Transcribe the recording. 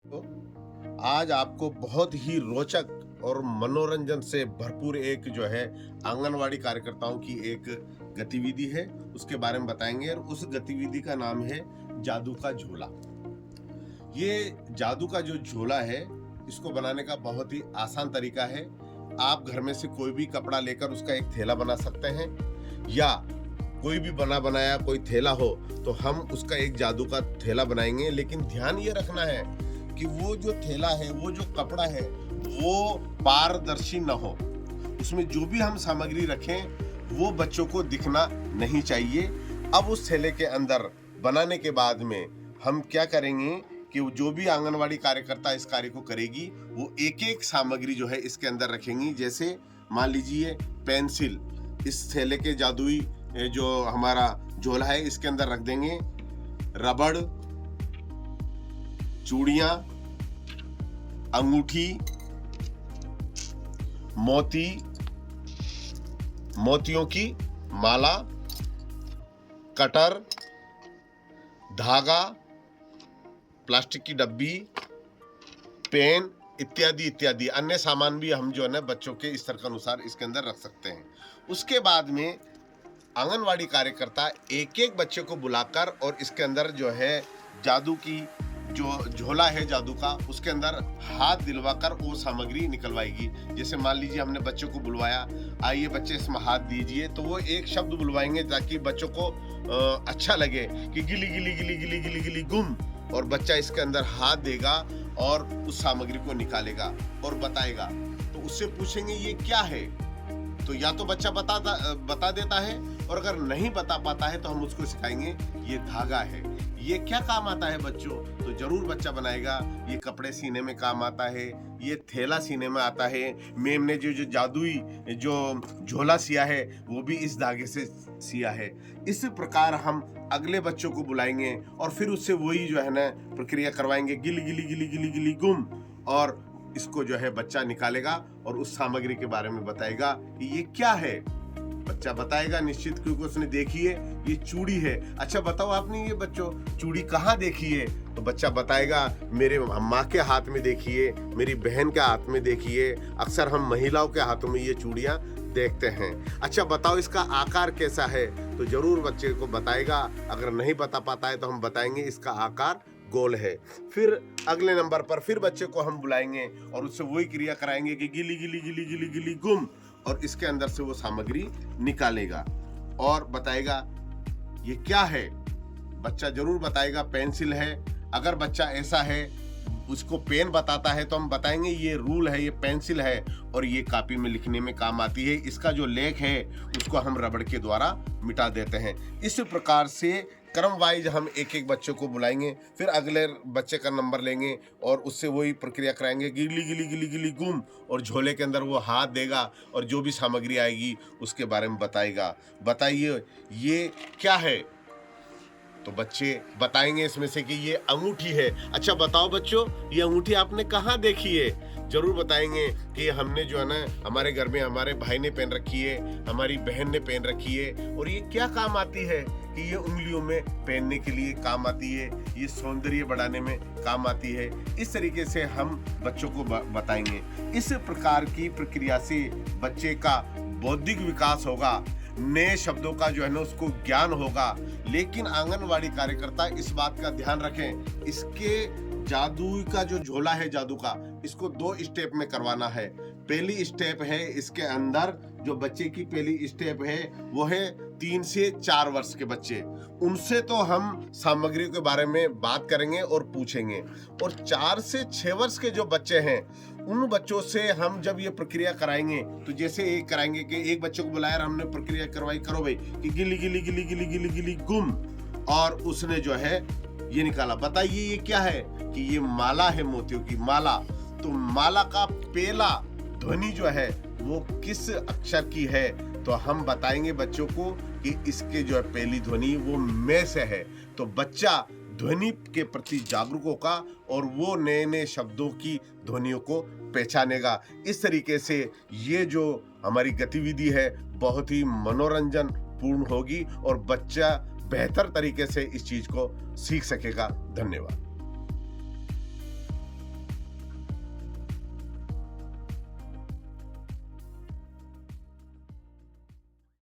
तो आज आपको बहुत ही रोचक और मनोरंजन से भरपूर एक जो है आंगनवाड़ी कार्यकर्ताओं की एक गतिविधि है, उसके बारे में बताएंगे। और उस गतिविधि का नाम है जादू का झोला। ये जादू का जो झोला है, इसको बनाने का बहुत ही आसान तरीका है। आप घर में से कोई भी कपड़ा लेकर उसका एक थैला बना सकते हैं, या कोई भी बना बनाया कोई थैला हो तो हम उसका एक जादू का थैला बनाएंगे। लेकिन ध्यान ये रखना है कि वो जो थैला है, वो जो कपड़ा है, वो पारदर्शी न हो। उसमें जो भी हम सामग्री रखें वो बच्चों को दिखना नहीं चाहिए। अब उस थैले के अंदर बनाने के बाद में हम क्या करेंगे कि जो भी आंगनवाड़ी कार्यकर्ता इस कार्य को करेगी, वो एक एक सामग्री जो है इसके अंदर रखेंगी। जैसे मान लीजिए पेंसिल, इस थैले के जादुई जो हमारा झोला है इसके अंदर रख देंगे। रबड़, चूड़ियां, अंगूठी, मोती, मोतियों की माला, कटर, धागा, प्लास्टिक की डब्बी, पेन इत्यादि इत्यादि अन्य सामान भी हम जो है ना बच्चों के स्तर के अनुसार इसके अंदर रख सकते हैं। उसके बाद में आंगनवाड़ी कार्यकर्ता एक एक बच्चे को बुलाकर और इसके अंदर जो है जादू की जो झोला है जादू का, उसके अंदर हाथ दिलवाकर वो सामग्री निकलवाएगी। जैसे मान लीजिए हमने बच्चों को बुलवाया, आइए बच्चे इसमें हाथ दीजिए, तो वो एक शब्द बुलवाएंगे ताकि बच्चों को अच्छा लगे कि गिली गिली गिली गिली गिली गिली गुम, और बच्चा इसके अंदर हाथ देगा और उस सामग्री को निकालेगा और बताएगा। तो उससे पूछेंगे ये क्या है, तो या तो बच्चा बता देता है, और अगर नहीं बता पाता है तो हम उसको सिखाएंगे ये धागा है, ये क्या काम आता है बच्चों, तो जरूर बच्चा बनाएगा ये कपड़े सीने में काम आता है, ये थैला सीने में आता है, मेम ने जो जादुई जो झोला सिया है वो भी इस धागे से सिया है। इस प्रकार हम अगले बच्चों को बुलाएंगे और फिर उससे वही जो है ना प्रक्रिया करवाएंगे, गिली गिली गिली गिली गिली गुम, और इसको जो है बच्चा निकालेगा और उस सामग्री के बारे में बताएगा कि ये क्या है। बच्चा बताएगा निश्चित, क्योंकि उसने देखी है ये चूड़ी है। अच्छा बताओ आपने ये बच्चों चूड़ी कहाँ देखी है, तो बच्चा बताएगा मेरे माँ के हाथ में देखी है, मेरी बहन के हाथ में देखी है, अक्सर हम महिलाओं के हाथों में ये चूड़ियाँ देखते हैं। अच्छा बताओ इसका आकार कैसा है, तो जरूर बच्चे को बताएगा। अगर नहीं बता पाता है तो हम बताएंगे इसका आकार गोल है। फिर अगले नंबर पर फिर बच्चे को हम बुलाएंगे और उससे वही क्रिया कराएंगे कि गिली गिली गिली गिली गिली गुम, और इसके अंदर से वो सामग्री निकालेगा और बताएगा ये क्या है। बच्चा जरूर बताएगा पेंसिल है। अगर बच्चा ऐसा है उसको पेन बताता है तो हम बताएंगे ये रूल है, ये पेंसिल है और ये कॉपी में लिखने में काम आती है। इसका जो लेख है उसको हम रबड़ के द्वारा मिटा देते हैं। इस प्रकार से क्रम वाइज हम एक एक बच्चे को बुलाएंगे, फिर अगले बच्चे का नंबर लेंगे और उससे वही प्रक्रिया कराएंगे, गिली गिली गिली गिली गुम, और झोले के अंदर वो हाथ देगा और जो भी सामग्री आएगी उसके बारे में बताएगा। बताइए ये क्या है, तो बच्चे बताएंगे इसमें से कि ये अंगूठी है। अच्छा बताओ बच्चों ये अंगूठी आपने कहाँ देखी है, जरूर बताएंगे कि हमने जो है ना हमारे घर में हमारे भाई ने पहन रखी है, हमारी बहन ने पहन रखी है, और ये क्या काम आती है कि ये उंगलियों में पहनने के लिए काम आती है, ये सौंदर्य बढ़ाने में काम आती है। इस तरीके से हम बच्चों को बताएंगे। इस प्रकार की प्रक्रिया से बच्चे का बौद्धिक विकास होगा, नए शब्दों का जो है ना उसको ज्ञान होगा। लेकिन आंगनवाड़ी कार्यकर्ता इस बात का ध्यान रखें, इसके जादू का जो झोला है जादू का, इसको 2 स्टेप में करवाना है। पहली स्टेप है इसके अंदर जो बच्चे की पहली स्टेप है वो है 3 से 4 वर्ष के बच्चे, उनसे तो हम सामग्री के बारे में बात करेंगे और पूछेंगे। और 4 से 6 वर्ष के जो बच्चे हैं उन बच्चों से हम जब ये प्रक्रिया कराएंगे तो जैसे एक कराएंगे कि एक बच्चे को बुलाया और हमने प्रक्रिया करवाई, करो भाई कि गिली गिली गिली गिली गिली गिली गुम, और उसने जो है ये निकाला। बताइए ये क्या है, कि ये माला है, मोतियों की माला। तो माला का पहला ध्वनि जो है वो किस अक्षर की है, तो हम बताएंगे बच्चों को कि इसके जो है पहली ध्वनि वो में से है। तो बच्चा ध्वनि के प्रति जागरूक होगा और वो नए नए शब्दों की ध्वनियों को पहचानेगा। इस तरीके से ये जो हमारी गतिविधि है बहुत ही मनोरंजन पूर्ण होगी और बच्चा बेहतर तरीके से इस चीज को सीख सकेगा। धन्यवाद।